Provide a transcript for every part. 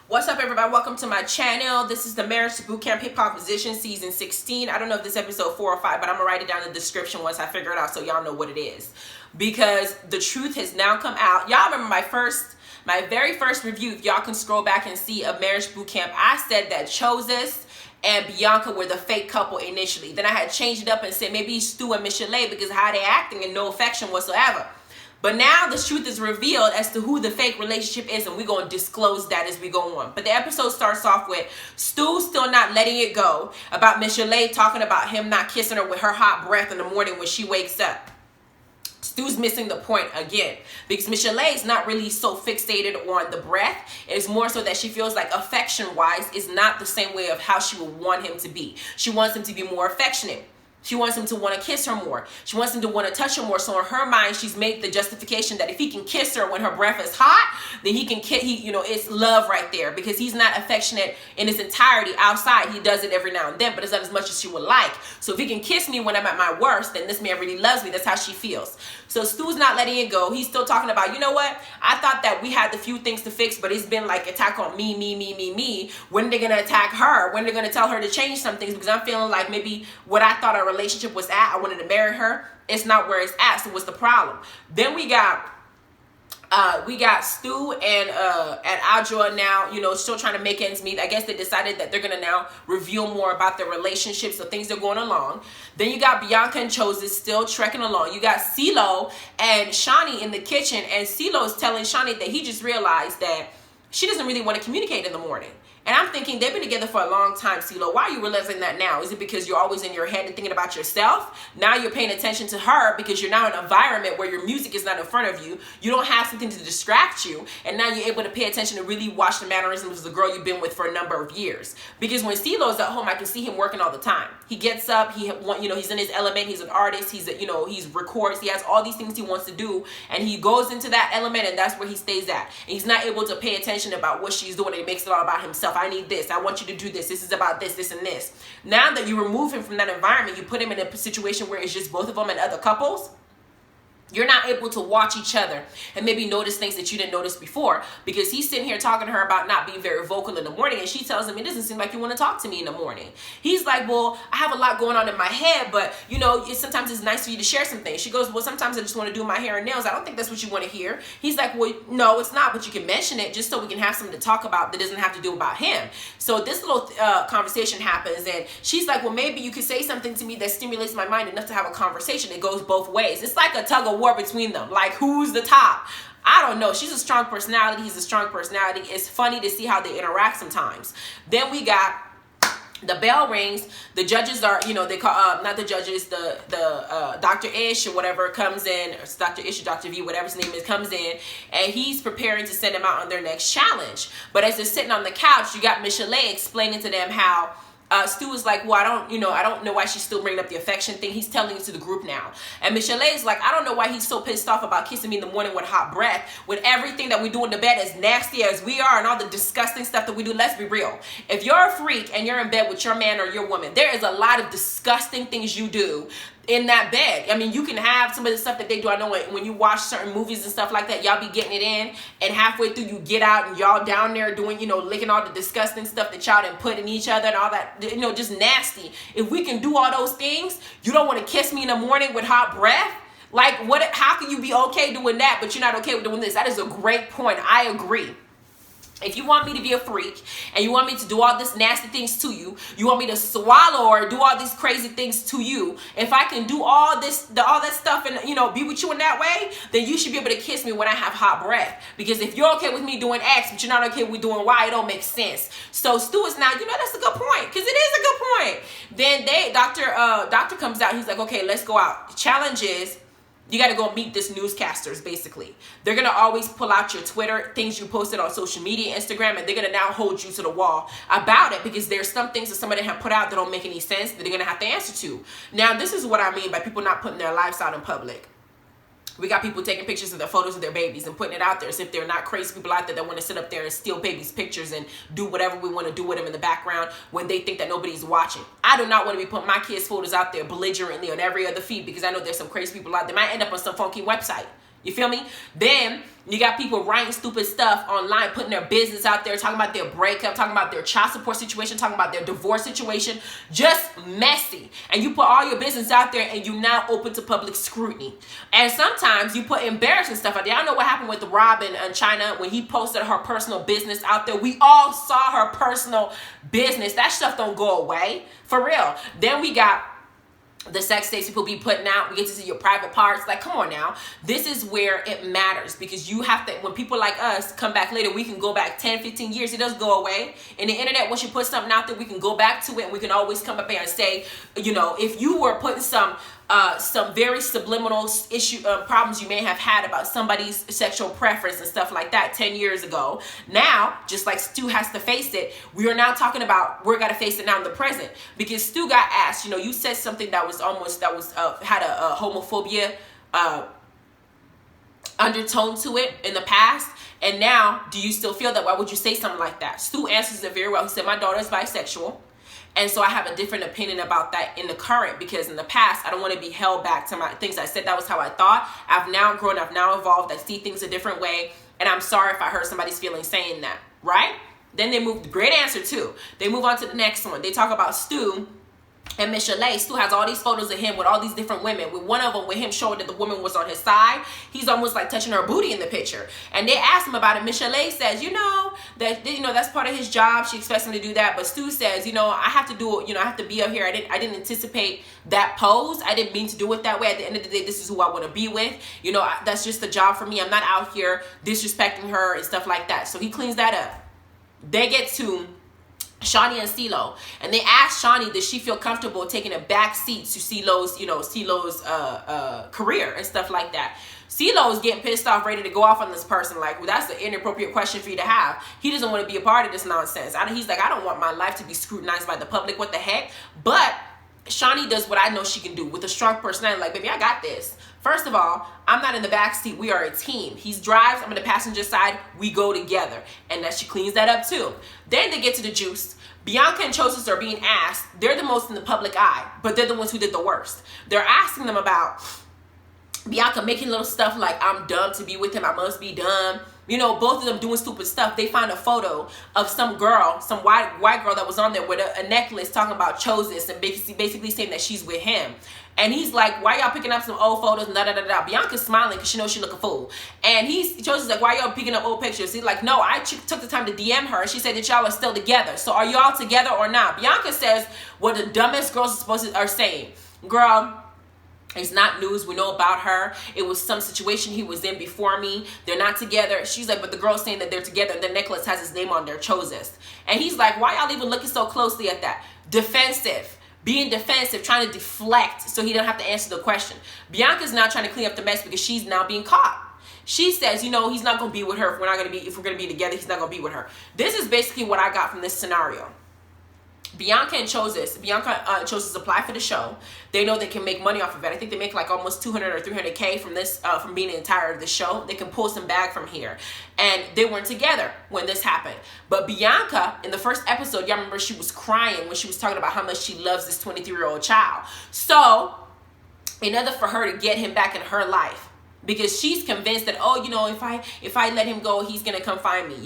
What's up, everybody? Welcome to my channel. This is the Marriage to Boot Camp Hip Hop Position Season 16. I don't know if this is episode 4 or 5, but I'm gonna write it down in the description once I figure it out so y'all know what it is. Because the truth has now come out. Y'all remember my very first review, if y'all can scroll back and see, of Marriage Boot Camp, I said that Chozus and Bianca were the fake couple initially. Then I had changed it up and said maybe Stu and Michelet because of how they acting and no affection whatsoever. But now the truth is revealed as to who the fake relationship is, and we're going to disclose that as we go on. But the episode starts off with Stu still not letting it go about Michelet talking about him not kissing her with her hot breath in the morning when she wakes up. Stu's missing the point again because Michelet is not really so fixated on the breath. It's more so that she feels like affection-wise is not the same way of how she would want him to be. She wants him to be more affectionate. She wants him to want to kiss her more. She wants him to want to touch her more. So in her mind, she's made the justification that if he can kiss her when her breath is hot, then it's love right there, because he's not affectionate in its entirety outside. He does it every now and then, but it's not as much as she would like. So if he can kiss me when I'm at my worst, then this man really loves me. That's how she feels. So Stu's not letting it go. He's still talking about, you know what? I thought that we had the few things to fix, but it's been like attack on me. When are they going to attack her? When are they going to tell her to change some things? Because I'm feeling like maybe what I thought our relationship was at, I wanted to marry her, it's not where it's at. So what's the problem? Then we got Stu and Adjoa now, still trying to make ends meet. I guess they decided that they're going to now reveal more about their relationship, so things are going along. Then you got Bianca and Chozus still trekking along. You got CeeLo and Shani in the kitchen, and CeeLo is telling Shani that he just realized that she doesn't really want to communicate in the morning. And I'm thinking, they've been together for a long time, CeeLo. Why are you realizing that now? Is it because you're always in your head and thinking about yourself? Now you're paying attention to her because you're now in an environment where your music is not in front of you. You don't have something to distract you. And now you're able to pay attention to really watch the mannerisms of the girl you've been with for a number of years. Because when CeeLo's at home, I can see him working all the time. He gets up, he's in his element, he's an artist, he records, he has all these things he wants to do, and he goes into that element, and that's where he stays at. And he's not able to pay attention about what she's doing, and he makes it all about himself. I need this. I want you to do this. This is about this, and this. Now that you remove him from that environment, you put him in a situation where it's just both of them and other couples. You're not able to watch each other and maybe notice things that you didn't notice before, because he's sitting here talking to her about not being very vocal in the morning, and she tells him, it doesn't seem like you want to talk to me in the morning. He's like, well, I have a lot going on in my head, but sometimes it's nice for you to share some things. She goes, well, sometimes I just want to do my hair and nails. I don't think that's what you want to hear. He's like, well, no, it's not, but you can mention it just so we can have something to talk about that doesn't have to do about him. So this little conversation happens, and she's like, well, maybe you could say something to me that stimulates my mind enough to have a conversation. It goes both ways. It's like a tug of war between them, like who's the top. I don't know. She's a strong personality, he's a strong personality. It's funny to see how they interact sometimes. Then we got the bell rings. The judges are, they call not the judges, the Dr. Ish or whatever comes in, or Dr. Ish or Dr. V, whatever his name is, comes in, and he's preparing to send them out on their next challenge. But as they're sitting on the couch, you got Michelet explaining to them how Stu is like, well, I don't know why she's still bringing up the affection thing. He's telling it to the group now. And Michelet is like, I don't know why he's so pissed off about kissing me in the morning with hot breath, when everything that we do in the bed, as nasty as we are and all the disgusting stuff that we do. Let's be real. If you're a freak and you're in bed with your man or your woman, there is a lot of disgusting things you do in that bed. I mean, you can have some of the stuff that they do. I know when you watch certain movies and stuff like that, y'all be getting it in, and halfway through you get out and y'all down there doing, licking all the disgusting stuff that y'all done put in each other and all that, just nasty. If we can do all those things, you don't want to kiss me in the morning with hot breath? Like, how can you be okay doing that, but you're not okay with doing this? That is a great point. I agree. If you want me to be a freak and you want me to do all this nasty things to you, you want me to swallow or do all these crazy things to you, if I can do all that stuff and be with you in that way, then you should be able to kiss me when I have hot breath. Because if you're okay with me doing X but you're not okay with doing Y, it don't make sense. So Stu is now, that's a good point, because it is a good point. Then Doctor comes out. He's like, okay, let's go out. Challenge is, you got to go meet this newscasters, basically. They're going to always pull out your Twitter, things you posted on social media, Instagram, and they're going to now hold you to the wall about it, because there's some things that somebody have put out that don't make any sense that they're going to have to answer to. Now, this is what I mean by people not putting their lives out in public. We got people taking pictures of their photos of their babies and putting it out there as if they're not crazy people out there that want to sit up there and steal babies' pictures and do whatever we want to do with them in the background when they think that nobody's watching. I do not want to be putting my kids' photos out there belligerently on every other feed, because I know there's some crazy people out there. Might end up on some funky website. You feel me? Then you got people writing stupid stuff online, putting their business out there, talking about their breakup, talking about their child support situation, talking about their divorce situation. Just messy. And you put all your business out there and you now open to public scrutiny. And sometimes you put embarrassing stuff out there. I don't know what happened with Robin in China when he posted her personal business out there. We all saw her personal business. That stuff don't go away. For real. Then we got the sex tapes people be putting out. We get to see your private parts. Like, come on now. This is where it matters, because you have to, when people like us come back later, we can go back 10, 15 years. It doesn't go away. In the internet, once you put something out there, we can go back to it, and we can always come up here and say, you know, if you were putting some very subliminal problems you may have had about somebody's sexual preference and stuff like that 10 years ago. Now, just like Stu has to face it, we are now talking about we're got to face it now in the present, because Stu got asked, you know, you said something that was had a homophobia undertone to it in the past, and now do you still feel that? Why would you say something like that? Stu answers it very well. He said, my daughter is bisexual. And so I have a different opinion about that in the current, because in the past, I don't want to be held back to my things I said. That was how I thought. I've now grown, I've now evolved. I see things a different way. And I'm sorry if I hurt somebody's feelings saying that, right? Then they move, great answer too. They move on to the next one. They talk about Stu and Michelle. Stu has all these photos of him with all these different women. With one of them, with him showing that the woman was on his side, he's almost like touching her booty in the picture. And they asked him about it. Michelle says, that's part of his job. She expects him to do that. But Stu says, I have to do it. I have to be up here. I didn't anticipate that pose. I didn't mean to do it that way. At the end of the day, this is who I want to be with. That's just the job for me. I'm not out here disrespecting her and stuff like that. So he cleans that up. They get to Shawnee and CeeLo, and they asked Shawnee, does she feel comfortable taking a back seat to CeeLo's career and stuff like that. CeeLo is getting pissed off, ready to go off on this person. Like, well, that's an inappropriate question for you to have. He doesn't want to be a part of this nonsense. He's like, I don't want my life to be scrutinized by the public. What the heck? But Shawnee does what I know she can do with a strong personality. Like, baby, I got this. First of all, I'm not in the back seat. We are a team. He drives. I'm in the passenger side. We go together. And that she cleans that up too. Then they get to the juice. Bianca and Chozus are being asked. They're the most in the public eye, but they're the ones who did the worst. They're asking them about Bianca making little stuff like, I'm dumb to be with him. I must be dumb. Both of them doing stupid stuff. They find a photo of some girl, some white girl that was on there with a necklace talking about Chozus and basically saying that she's with him. And he's like, why y'all picking up some old photos and da-da-da-da. Bianca's smiling because she knows she look a fool. And Chozus is like, why y'all picking up old pictures? He's like, no, I took the time to DM her. She said that y'all are still together. So are y'all together or not? Bianca says what the dumbest girls are saying. Girl, it's not news. We know about her. It was some situation he was in before me. They're not together. She's like, but the girl's saying that they're together. The necklace has his name on there, Chozus. And he's like, why y'all even looking so closely at that? Defensive. Being defensive, trying to deflect so he doesn't have to answer the question. Bianca's now trying to clean up the mess because she's now being caught. She says, he's not going to be with her if we're going to be together. He's not going to be with her. This is basically what I got from this scenario. Bianca and Chozus apply for the show. They know they can make money off of it. I think they make like almost 200 or 300K from this, from being the entire of the show. They can pull some bag from here. And they weren't together when this happened. But Bianca, in the first episode, y'all remember she was crying when she was talking about how much she loves this 23-year-old child. So, in order for her to get him back in her life, because she's convinced that, if I let him go, he's gonna come find me.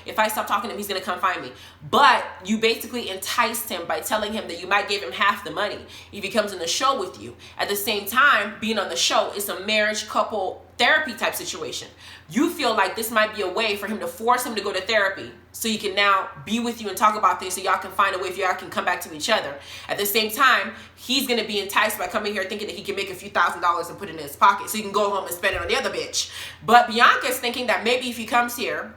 If I stop talking to him, he's gonna come find me. But you basically enticed him by telling him that you might give him half the money if he comes on the show with you. At the same time, being on the show is a marriage couple therapy type situation. You feel like this might be a way for him to force him to go to therapy so he can now be with you and talk about things so y'all can find a way if y'all can come back to each other. At the same time, he's going to be enticed by coming here thinking that he can make a few $1,000s and put it in his pocket so he can go home and spend it on the other bitch. But Bianca's thinking that maybe if he comes here,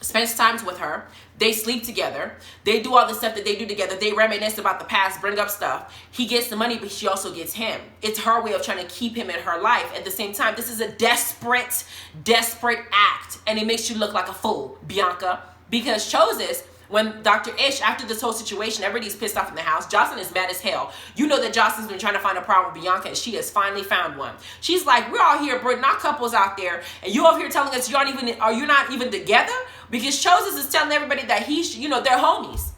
spends time with her, they sleep together, they do all the stuff that they do together, they reminisce about the past, bring up stuff, he gets the money, but she also gets him. It's her way of trying to keep him in her life. At the same time, this is a desperate act, and it makes you look like a fool, Bianca, because Chozus, when Dr. Ish, after this whole situation, everybody's pissed off in the house. Jocelyn is mad as hell. You know that Jocelyn's been trying to find a problem with Bianca, and she has finally found one. She's like, we're all here bringing our couples out there, and you over here telling us you're not even together? Because Chozus is telling everybody that they're homies.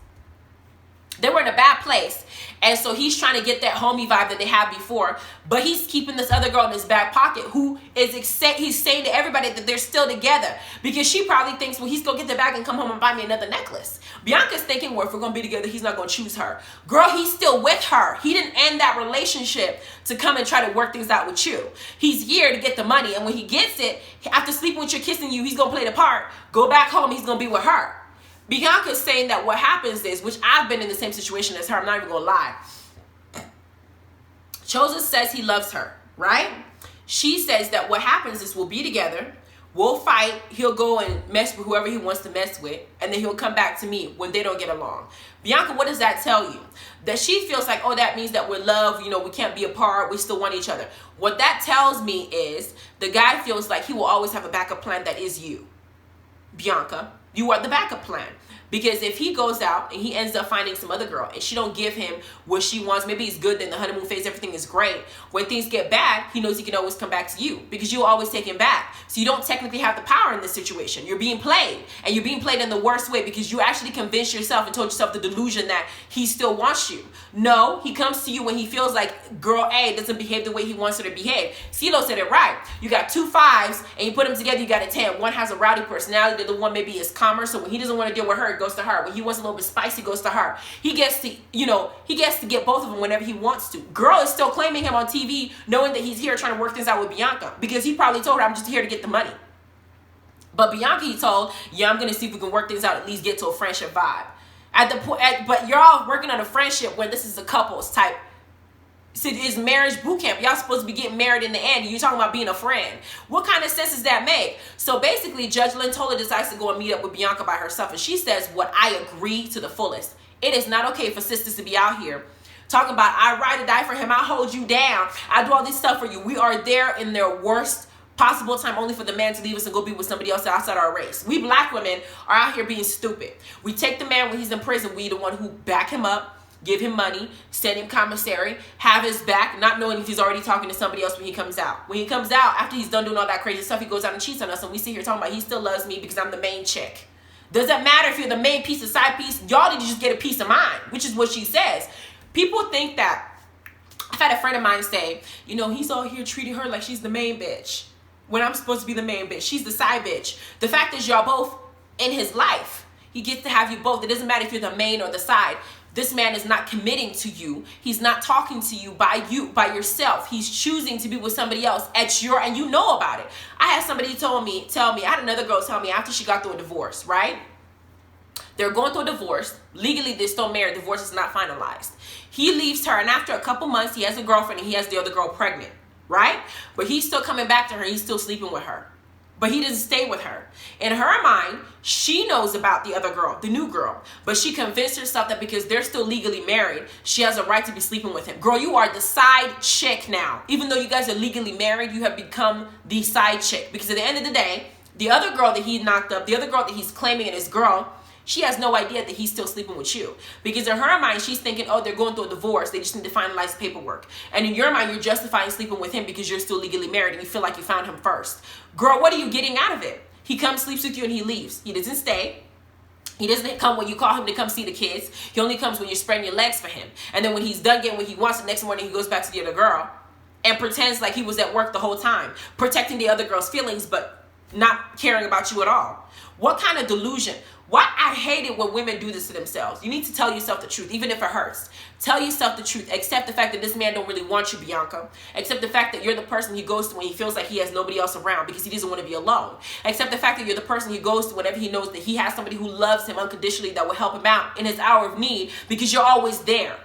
They were in a bad place. And so he's trying to get that homie vibe that they had before. But he's keeping this other girl in his back pocket who is, he's saying to everybody that they're still together. Because she probably thinks, well, he's going to get the bag and come home and buy me another necklace. Bianca's thinking, well, if we're going to be together, he's not going to choose her. Girl, he's still with her. He didn't end that relationship to come and try to work things out with you. He's here to get the money. And when he gets it, after sleeping with you, kissing you, he's going to play the part. Go back home, he's going to be with her. Bianca's saying that what happens is, which I've been in the same situation as her, I'm not even gonna lie. Chozus says he loves her, right? She says that what happens is we'll be together, we'll fight, he'll go and mess with whoever he wants to mess with, and then he'll come back to me when they don't get along. Bianca, what does that tell you? That she feels like, oh, that means that we're love, we can't be apart, we still want each other. What that tells me is the guy feels like he will always have a backup plan that is you. Bianca, you are the backup plan. Because if he goes out and he ends up finding some other girl and she don't give him what she wants, maybe he's good, then the honeymoon phase, everything is great. When things get bad, he knows he can always come back to you because you'll always take him back. So you don't technically have the power in this situation. You're being played, and you're being played in the worst way because you actually convinced yourself and told yourself the delusion that he still wants you. No, he comes to you when he feels like girl A doesn't behave the way he wants her to behave. CeeLo said it right. You got 2 5s and you put them together, you got a 10. One has a rowdy personality, the other one maybe is calmer. So when he doesn't want to deal with her, it goes to her. When he wants a little bit spicy, it goes to her. He gets to, he gets to get both of them whenever he wants to. Girl is still claiming him on TV, knowing that he's here trying to work things out with Bianca because he probably told her, I'm just here to get the money. But Bianca, he told, yeah, I'm gonna see if we can work things out, at least get to a friendship vibe. But you're all working on a friendship when this is a couples type. So it's marriage boot camp. Y'all supposed to be getting married in the end. You're talking about being a friend. What kind of sense does that make? So basically, Judge Lintola decides to go and meet up with Bianca by herself. And she says, what I agree to the fullest. It is not okay for sisters to be out here talking about, I ride or die for him. I hold you down. I do all this stuff for you. We are there in their worst possible time only for the man to leave us and go be with somebody else outside our race. We black women are out here being stupid. We take the man when he's in prison. We the one who back him up, give him money, send him commissary, have his back, not knowing if he's already talking to somebody else when he comes out. When he comes out, after he's done doing all that crazy stuff, he goes out and cheats on us, and we sit here talking about he still loves me because I'm the main chick. Doesn't matter if you're the main piece, the side piece. Y'all need to just get a piece of mind, which is what she says. People think that, I've had a friend of mine say, he's all here treating her like she's the main bitch when I'm supposed to be the main bitch. She's the side bitch. The fact is y'all both in his life. He gets to have you both. It doesn't matter if you're the main or the side. This man is not committing to you. He's not talking to you by yourself. He's choosing to be with somebody else and you know about it. I had somebody tell me, I had another girl tell me after she got through a divorce, right? They're going through a divorce. Legally, they're still married. Divorce is not finalized. He leaves her, and after a couple months, he has a girlfriend, and he has the other girl pregnant, right? But he's still coming back to her. He's still sleeping with her. But he doesn't stay with her. In her mind, she knows about the other girl, the new girl. But she convinced herself that because they're still legally married, she has a right to be sleeping with him. Girl, you are the side chick now. Even though you guys are legally married, you have become the side chick. Because at the end of the day, the other girl that he knocked up, the other girl that he's claiming is his girl, she has no idea that he's still sleeping with you. Because in her mind, she's thinking, oh, they're going through a divorce. They just need to finalize the paperwork. And in your mind, you're justifying sleeping with him because you're still legally married and you feel like you found him first. Girl, what are you getting out of it? He comes, sleeps with you, and he leaves. He doesn't stay. He doesn't come when you call him to come see the kids. He only comes when you're spreading your legs for him. And then when he's done getting what he wants, the next morning he goes back to the other girl and pretends like he was at work the whole time, protecting the other girl's feelings, but not caring about you at all. What kind of delusion? Why I hate it when women do this to themselves. You need to tell yourself the truth, even if it hurts. Tell yourself the truth. Accept the fact that this man don't really want you, Bianca. Accept the fact that you're the person he goes to when he feels like he has nobody else around because he doesn't want to be alone. Accept the fact that you're the person he goes to whenever he knows that he has somebody who loves him unconditionally that will help him out in his hour of need because you're always there.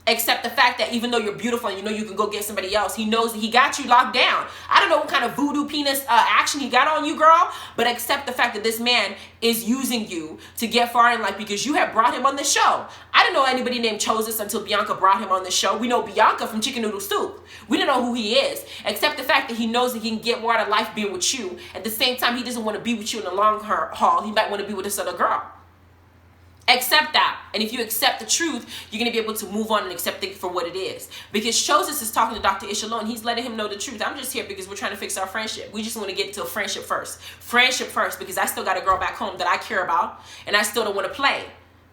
Accept the fact that even though you're beautiful and you can go get somebody else, he knows that he got you locked down. I don't know what kind of voodoo penis action he got on you, girl, but accept the fact that this man is using you to get far in life because you have brought him on the show. I didn't know anybody named Chozus until Bianca brought him on the show. We know Bianca from Chicken Noodle Soup. We don't know who he is. Accept the fact that he knows that he can get more out of life being with you. At the same time, he doesn't want to be with you in the long haul. He might want to be with this other girl. Accept that. And if you accept the truth, you're going to be able to move on and accept it for what it is. Because Chozus is talking to Dr. Ishalon. He's letting him know the truth. I'm just here because we're trying to fix our friendship. We just want to get to a friendship first. Friendship first, because I still got a girl back home that I care about. And I still don't want to play.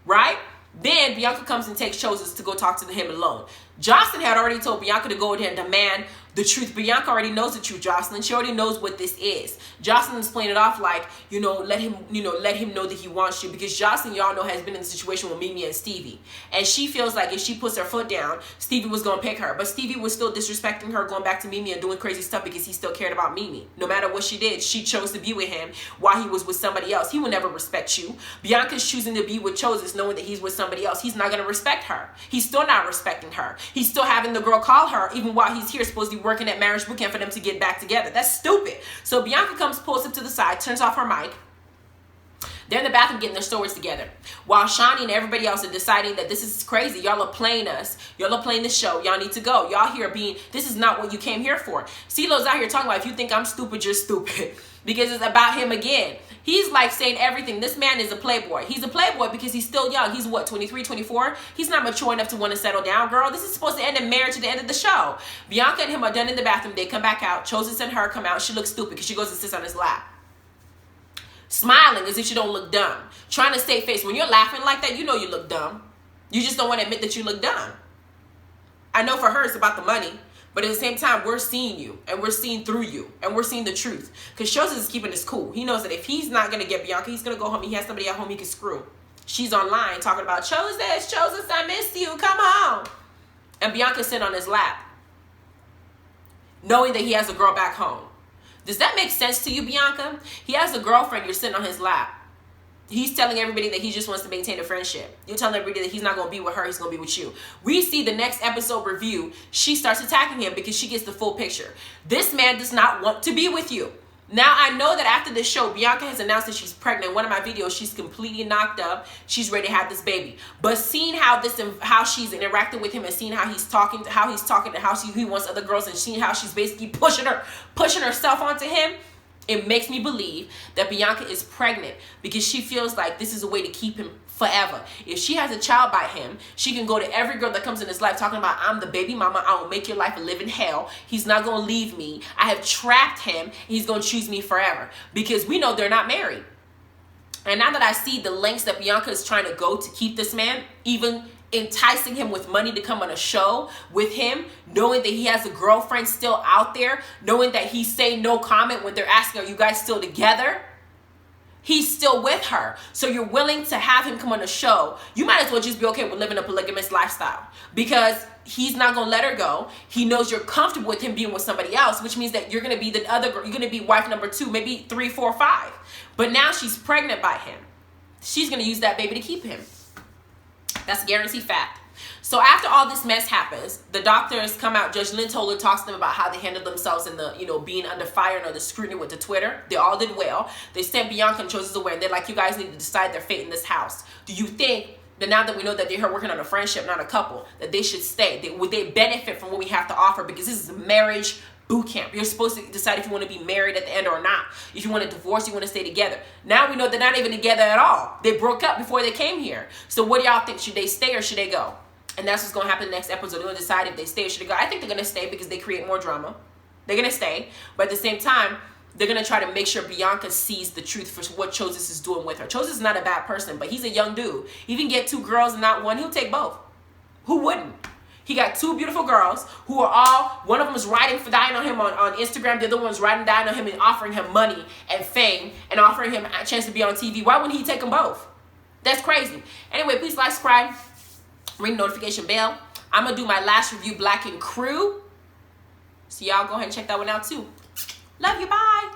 Right? Then Bianca comes and takes Chozus to go talk to him alone. Jocelyn had already told Bianca to go in there and demand the truth. Bianca already knows the truth, Jocelyn. She already knows what this is. Jocelyn's playing it off like, let him know that he wants you. Because Jocelyn, y'all know, has been in a situation with Mimi and Stevie. And she feels like if she puts her foot down, Stevie was going to pick her. But Stevie was still disrespecting her, going back to Mimi and doing crazy stuff because he still cared about Mimi. No matter what she did, she chose to be with him while he was with somebody else. He will never respect you. Bianca's choosing to be with Chozus knowing that he's with somebody else. He's not going to respect her. He's still not respecting her. He's still having the girl call her even while he's here, supposed to be working at marriage boot camp for them to get back together. That's stupid. So Bianca comes, pulls up to the side, turns off her mic. They're in the bathroom getting their stories together. While Shawnee and everybody else are deciding that this is crazy. Y'all are playing us. Y'all are playing the show. Y'all need to go. Y'all here this is not what you came here for. CeeLo's out here talking about, if you think I'm stupid, you're stupid. Because it's about him again. He's like saying everything. This man is a playboy. He's a playboy because he's still young. He's what, 23, 24? He's not mature enough to want to settle down, girl. This is supposed to end in marriage at the end of the show. Bianca and him are done in the bathroom. They come back out. Chozus and her come out. She looks stupid because she goes and sits on his lap. Smiling as if you don't look dumb. Trying to save face. When you're laughing like that, you know you look dumb. You just don't want to admit that you look dumb. I know for her it's about the money. But at the same time, we're seeing you. And we're seeing through you. And we're seeing the truth. Because Chozus is keeping this cool. He knows that if he's not going to get Bianca, he's going to go home. He has somebody at home he can screw. She's online talking about, Chozus, I miss you. Come home. And Bianca's sitting on his lap. Knowing that he has a girl back home. Does that make sense to you, Bianca? He has a girlfriend. You're sitting on his lap. He's telling everybody that he just wants to maintain a friendship. You're telling everybody that he's not going to be with her. He's going to be with you. We see the next episode review. She starts attacking him because she gets the full picture. This man does not want to be with you. Now, I know that after this show, Bianca has announced that she's pregnant. In one of my videos, she's completely knocked up. She's ready to have this baby. But seeing how she's interacting with him and seeing how he's talking, and how he wants other girls, and seeing how she's basically pushing herself onto him, it makes me believe that Bianca is pregnant because she feels like this is a way to keep him forever. If she has a child by him, she can go to every girl that comes in his life talking about, I'm the baby mama. I will make your life a living hell. He's not going to leave me. I have trapped him. He's going to choose me forever because we know they're not married. And now that I see the lengths that Bianca is trying to go to keep this man, even enticing him with money to come on a show with him, knowing that he has a girlfriend still out there, knowing that he's saying no comment when they're asking, are you guys still together? He's still with her. So you're willing to have him come on a show. You might as well just be okay with living a polygamous lifestyle because he's not going to let her go. He knows you're comfortable with him being with somebody else, which means that you're going to be the other girl. You're going to be wife number 2, maybe 3, 4, 5. But now she's pregnant by him. She's going to use that baby to keep him. That's a guaranteed fact. So after all this mess happens, the doctors come out. Judge Lynn Toler talks to them about how they handled themselves in the, being under fire and the scrutiny with the Twitter. They all did well. They sent Bianca and Chozus away, and they're like, you guys need to decide their fate in this house. Do you think that now that we know that they're working on a friendship, not a couple, that they should stay? Would they benefit from what we have to offer? Because this is a marriage boot camp. You're supposed to decide if you want to be married at the end or not. If you want to divorce, you want to stay together. Now we know they're not even together at all. They broke up before they came here. So what do y'all think? Should they stay or should they go? And that's what's going to happen in the next episode. They're going to decide if they stay or should they go. I think they're going to stay because they create more drama. They're going to stay. But at the same time, they're going to try to make sure Bianca sees the truth for what Chozus is doing with her. Chozus is not a bad person, but he's a young dude. He can get 2 girls and not one. He'll take both. Who wouldn't? He got 2 beautiful girls who are all, one of them is dying on him on Instagram. The other one's dying on him and offering him money and fame and offering him a chance to be on TV. Why wouldn't he take them both? That's crazy. Anyway, please like, subscribe, ring the notification bell. I'm going to do my last review, Black and Crew. So y'all go ahead and check that one out too. Love you. Bye.